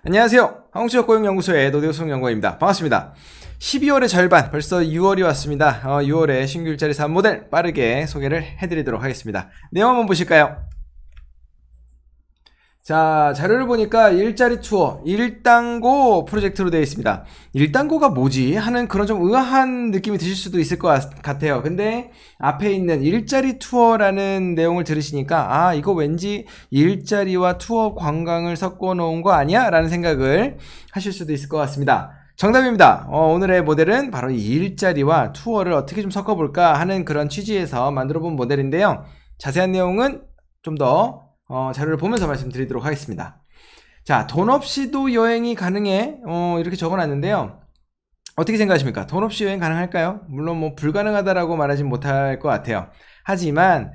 안녕하세요. 한국지역고용연구소의 노대우수연구원입니다. 반갑습니다. 12월의 절반, 벌써 6월이 왔습니다. 6월에 신규 일자리 사업 모델 빠르게 소개를 해드리도록 하겠습니다. 내용 한번 보실까요? 자, 자료를 보니까 일자리 투어, 일당고 프로젝트로 되어 있습니다. 일당고가 뭐지? 하는 그런 좀 의아한 느낌이 드실 수도 있을 것 같아요. 근데 앞에 있는 일자리 투어라는 내용을 들으시니까 이거 왠지 일자리와 투어 관광을 섞어 놓은 거 아니야? 라는 생각을 하실 수도 있을 것 같습니다. 정답입니다. 오늘의 모델은 바로 이 일자리와 투어를 어떻게 좀 섞어볼까 하는 그런 취지에서 만들어 본 모델인데요. 자세한 내용은 좀 더 자료를 보면서 말씀드리도록 하겠습니다. 자, 돈 없이도 여행이 가능해. 이렇게 적어놨는데요. 어떻게 생각하십니까? 돈 없이 여행 가능할까요? 물론 뭐 불가능하다라고 말하진 못할 것 같아요. 하지만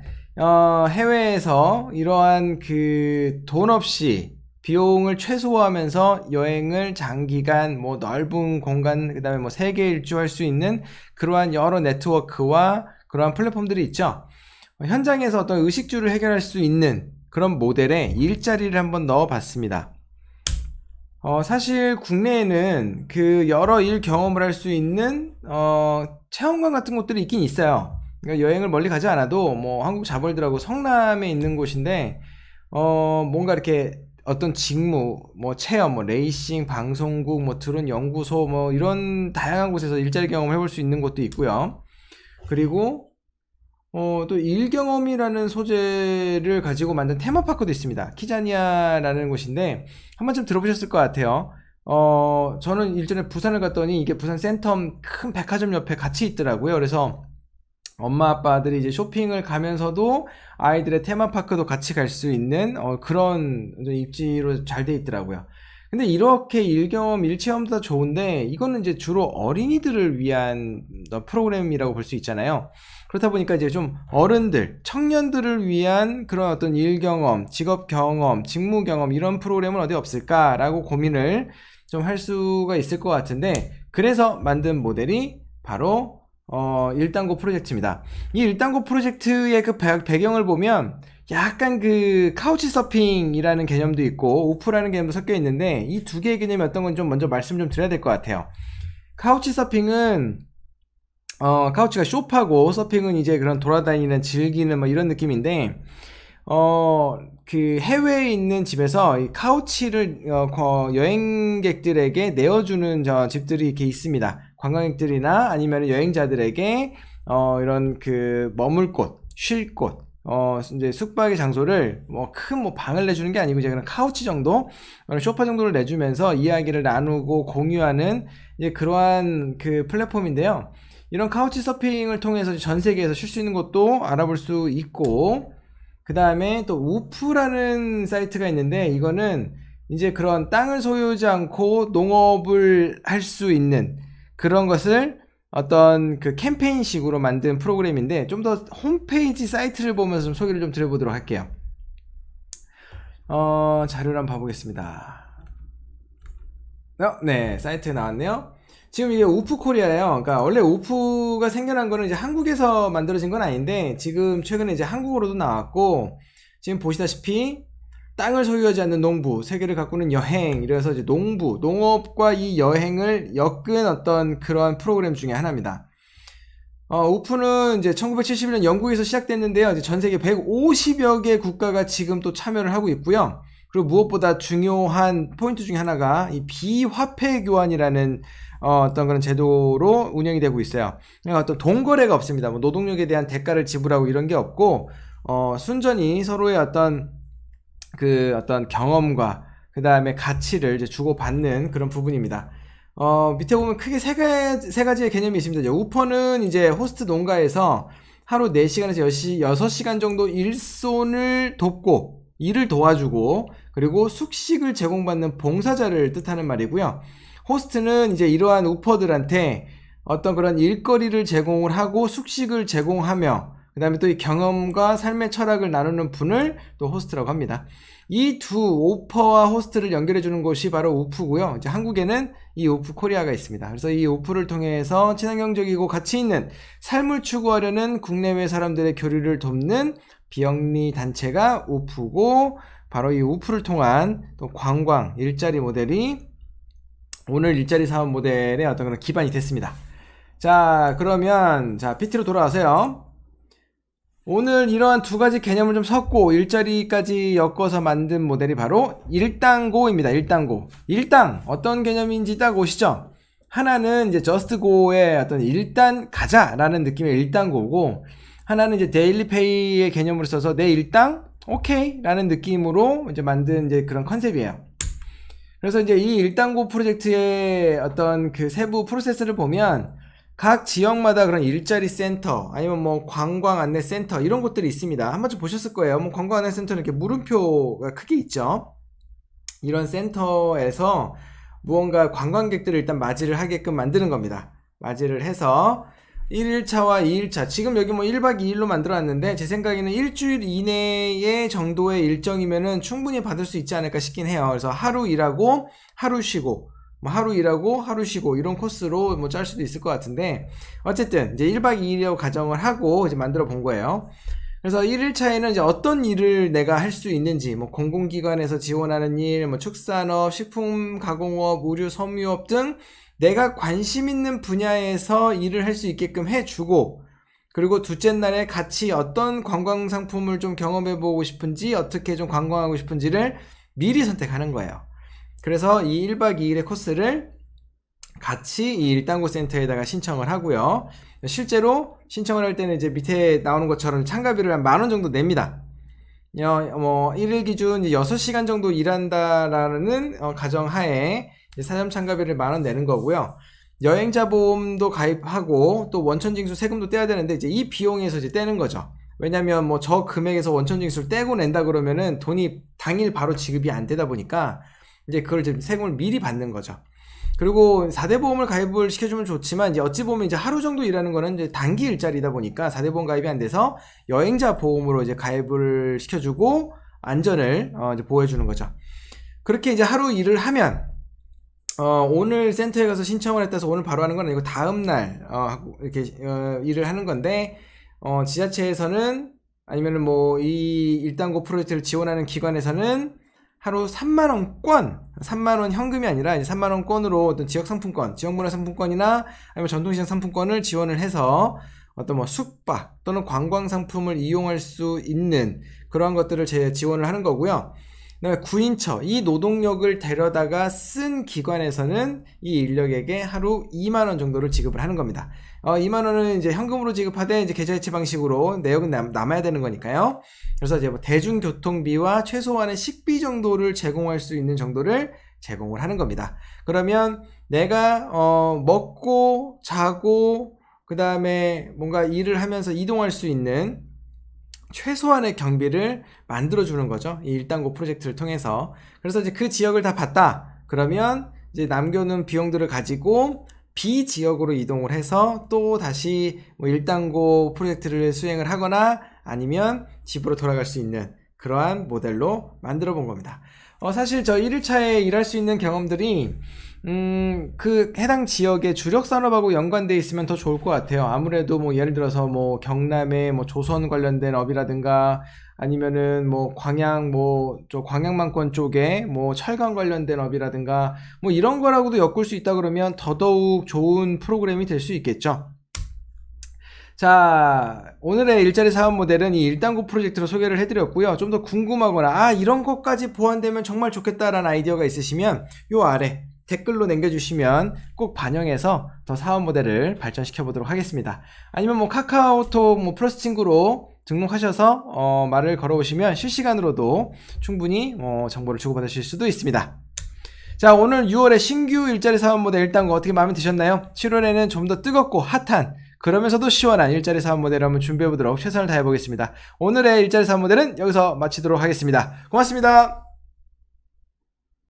해외에서 이러한 그 돈 없이 비용을 최소화하면서 여행을 장기간 뭐 넓은 공간 그 다음에 뭐 세계 일주할 수 있는 그러한 여러 네트워크와 그러한 플랫폼들이 있죠. 현장에서 어떤 의식주를 해결할 수 있는 그런 모델에 일자리를 한번 넣어 봤습니다. 사실 국내에는 그 여러 일 경험을 할 수 있는 체험관 같은 곳들이 있긴 있어요. 그러니까 여행을 멀리 가지 않아도 뭐 한국 자벌들하고 성남에 있는 곳인데 뭔가 이렇게 어떤 직무, 뭐 체험, 뭐 레이싱, 방송국, 뭐 드론 연구소, 뭐 이런 다양한 곳에서 일자리 경험을 해볼 수 있는 곳도 있고요. 그리고 또 일경험이라는 소재를 가지고 만든 테마파크도 있습니다. 키자니아라는 곳인데 한 번쯤 들어보셨을 것 같아요. 저는 일전에 부산을 갔더니 이게 부산 센텀 큰 백화점 옆에 같이 있더라고요. 그래서 엄마 아빠들이 이제 쇼핑을 가면서도 아이들의 테마파크도 같이 갈 수 있는 그런 입지로 잘 돼 있더라고요. 근데 이렇게 일경험, 일체험도 다 좋은데 이거는 이제 주로 어린이들을 위한 프로그램이라고 볼 수 있잖아요. 그렇다 보니까 이제 좀 어른들, 청년들을 위한 그런 어떤 일경험, 직업경험, 직무경험 이런 프로그램은 어디 없을까라고 고민을 좀 할 수가 있을 것 같은데 그래서 만든 모델이 바로 일당고 프로젝트입니다. 이 일당고 프로젝트의 그 배경을 보면 약간 그 카우치 서핑이라는 개념도 있고 우프라는 개념도 섞여 있는데 이 두 개의 개념이 어떤 건 좀 먼저 말씀 좀 드려야 될 것 같아요. 카우치 서핑은 카우치가 쇼파고 서핑은 이제 그런 돌아다니는 즐기는 뭐 이런 느낌인데 그 해외에 있는 집에서 이 카우치를 여행객들에게 내어주는 집들이 이렇게 있습니다. 관광객들이나 아니면 여행자들에게 이런 그 머물 곳, 쉴 곳, 이제 숙박의 장소를 뭐 큰 뭐 방을 내주는 게 아니고 이제 그런 카우치 정도, 소파 정도를 내주면서 이야기를 나누고 공유하는 이제 그러한 그 플랫폼인데요. 이런 카우치 서핑을 통해서 전 세계에서 쉴 수 있는 곳도 알아볼 수 있고, 그 다음에 또 우프라는 사이트가 있는데 이거는 이제 그런 땅을 소유하지 않고 농업을 할 수 있는 그런 것을 어떤 그 캠페인식으로 만든 프로그램인데 좀 더 홈페이지 사이트를 보면서 좀 소개를 좀 드려보도록 할게요. 자료를 한번 봐보겠습니다. 네, 사이트 나왔네요. 지금 이게 우프 코리아예요. 그러니까 원래 우프가 생겨난 거는 이제 한국에서 만들어진 건 아닌데 지금 최근에 이제 한국어로도 나왔고 지금 보시다시피 땅을 소유하지 않는 농부, 세계를 가꾸는 여행, 이래서 이제 농업과 이 여행을 엮은 어떤 그러한 프로그램 중에 하나입니다. 우프는 이제 1971년 영국에서 시작됐는데요. 이제 전 세계 150여 개 국가가 지금 또 참여를 하고 있고요. 그리고 무엇보다 중요한 포인트 중에 하나가 이 비화폐 교환이라는 어떤 그런 제도로 운영이 되고 있어요. 어떤 돈거래가 없습니다. 뭐 노동력에 대한 대가를 지불하고 이런 게 없고, 순전히 서로의 어떤 경험과 그 다음에 가치를 이제 주고받는 그런 부분입니다. 밑에 보면 크게 세 가지의 개념이 있습니다. 우퍼는 이제 호스트 농가에서 하루 4시간에서 6시간 정도 일손을 돕고, 일을 도와주고, 그리고 숙식을 제공받는 봉사자를 뜻하는 말이고요. 호스트는 이제 이러한 우퍼들한테 어떤 그런 일거리를 제공을 하고 숙식을 제공하며 그 다음에 또 이 경험과 삶의 철학을 나누는 분을 또 호스트라고 합니다. 이 두 오퍼와 호스트를 연결해주는 곳이 바로 우프고요. 이제 한국에는 이 우프 코리아가 있습니다. 그래서 이 우프를 통해서 친환경적이고 가치 있는 삶을 추구하려는 국내외 사람들의 교류를 돕는 비영리 단체가 우프고, 바로 이 우프를 통한 또 관광 일자리 모델이 오늘 일자리 사업 모델의 어떤 그런 기반이 됐습니다. 자, 그러면 자 PT로 돌아와서요. 오늘 이러한 두 가지 개념을 좀 섞고 일자리까지 엮어서 만든 모델이 바로 일당고입니다. 일당고. 일당 어떤 개념인지 딱 오시죠? 하나는 이제 just go의 어떤 일단 가자라는 느낌의 일당고고, 하나는 이제 데일리 페이의 개념으로 써서 내 일당 오케이라는 느낌으로 이제 만든 이제 그런 컨셉이에요. 그래서 이제 이 일당고 프로젝트의 어떤 그 세부 프로세스를 보면 각 지역마다 그런 일자리 센터 아니면 뭐 관광 안내 센터 이런 곳들이 있습니다. 한 번쯤 보셨을 거예요. 뭐 관광 안내 센터는 이렇게 물음표가 크게 있죠. 이런 센터에서 무언가 관광객들을 일단 맞이를 하게끔 만드는 겁니다. 맞이를 해서 1일차와 2일차, 지금 여기 뭐 1박 2일로 만들어 놨는데 제 생각에는 일주일 이내의 정도의 일정이면은 충분히 받을 수 있지 않을까 싶긴 해요. 그래서 하루 일하고 하루 쉬고, 뭐 하루 일하고 하루 쉬고 이런 코스로 뭐 짤 수도 있을 것 같은데, 어쨌든 이제 1박 2일이라고 가정을 하고 이제 만들어 본 거예요. 그래서 1일차에는 이제 어떤 일을 내가 할 수 있는지, 뭐 공공기관에서 지원하는 일, 뭐 축산업, 식품가공업, 의류, 섬유업 등 내가 관심 있는 분야에서 일을 할 수 있게끔 해주고, 그리고 둘째 날에 같이 어떤 관광 상품을 좀 경험해보고 싶은지, 어떻게 좀 관광하고 싶은지를 미리 선택하는 거예요. 그래서 이 1박 2일의 코스를 같이 이 일당고 센터에다가 신청을 하고요. 실제로 신청을 할 때는 이제 밑에 나오는 것처럼 참가비를 한 10,000원 정도 냅니다. 뭐 1일 기준 6시간 정도 일한다라는 가정하에 사전 참가비를 10,000원 내는 거고요. 여행자 보험도 가입하고 또 원천징수 세금도 떼야 되는데 이제 이 비용에서 이제 떼는 거죠. 왜냐면 뭐 저 금액에서 원천징수를 떼고 낸다 그러면은 돈이 당일 바로 지급이 안 되다 보니까 이제 그걸 이제 세금을 미리 받는 거죠. 그리고 4대 보험을 가입을 시켜주면 좋지만 이제 어찌 보면 이제 하루 정도 일하는 거는 이제 단기 일자리다 보니까 4대 보험 가입이 안 돼서 여행자 보험으로 이제 가입을 시켜주고 안전을 이제 보호해주는 거죠. 그렇게 이제 하루 일을 하면 오늘 센터에 가서 신청을 했다 해서 오늘 바로 하는 건 아니고 다음날 이렇게 일을 하는 건데, 지자체에서는 아니면은 뭐 이 일당고 프로젝트를 지원하는 기관에서는 하루 30,000원권, 30,000원 현금이 아니라 이제 30,000원권으로 어떤 지역 상품권, 지역문화 상품권이나 아니면 전통시장 상품권을 지원을 해서 어떤 뭐 숙박 또는 관광 상품을 이용할 수 있는 그러한 것들을 지원을 하는 거고요. 그다음에 구인처, 이 노동력을 데려다가 쓴 기관에서는 이 인력에게 하루 20,000원 정도를 지급을 하는 겁니다. 20,000원은 이제 현금으로 지급하되 이제 계좌이체 방식으로 내역은 남아야 되는 거니까요. 그래서 이제 뭐 대중교통비와 최소한의 식비 정도를 제공할 수 있는 정도를 제공을 하는 겁니다. 그러면 내가 먹고 자고 그 다음에 뭔가 일을 하면서 이동할 수 있는 최소한의 경비를 만들어주는 거죠. 이 일당고 프로젝트를 통해서. 그래서 이제 그 지역을 다 봤다. 그러면 이제 남겨놓은 비용들을 가지고 B 지역으로 이동을 해서 또 다시 뭐 일당고 프로젝트를 수행을 하거나 아니면 집으로 돌아갈 수 있는 그러한 모델로 만들어 본 겁니다. 사실 저 1일차에 일할 수 있는 경험들이 그 해당 지역의 주력 산업하고 연관되어 있으면 더 좋을 것 같아요. 아무래도 뭐 예를 들어서 뭐 경남의 뭐 조선 관련된 업이라든가 아니면은 뭐 광양 저 광양만권 쪽에 뭐 철강 관련된 업이라든가 뭐 이런 거라고도 엮을 수 있다 그러면 더더욱 좋은 프로그램이 될 수 있겠죠. 자, 오늘의 일자리 사업 모델은 이 일당고 프로젝트로 소개를 해드렸고요. 좀 더 궁금하거나 이런 것까지 보완되면 정말 좋겠다라는 아이디어가 있으시면 요 아래 댓글로 남겨주시면 꼭 반영해서 더 사업 모델을 발전시켜 보도록 하겠습니다. 아니면 뭐 카카오톡 뭐 플러스 친구로 등록하셔서 말을 걸어오시면 실시간으로도 충분히 정보를 주고받으실 수도 있습니다. 자, 오늘 6월의 신규 일자리 사업 모델 일당고 어떻게 마음에 드셨나요? 7월에는 좀 더 뜨겁고 핫한 그러면서도 시원한 일자리 사업 모델을 한번 준비해 보도록 최선을 다해 보겠습니다. 오늘의 일자리 사업 모델은 여기서 마치도록 하겠습니다. 고맙습니다.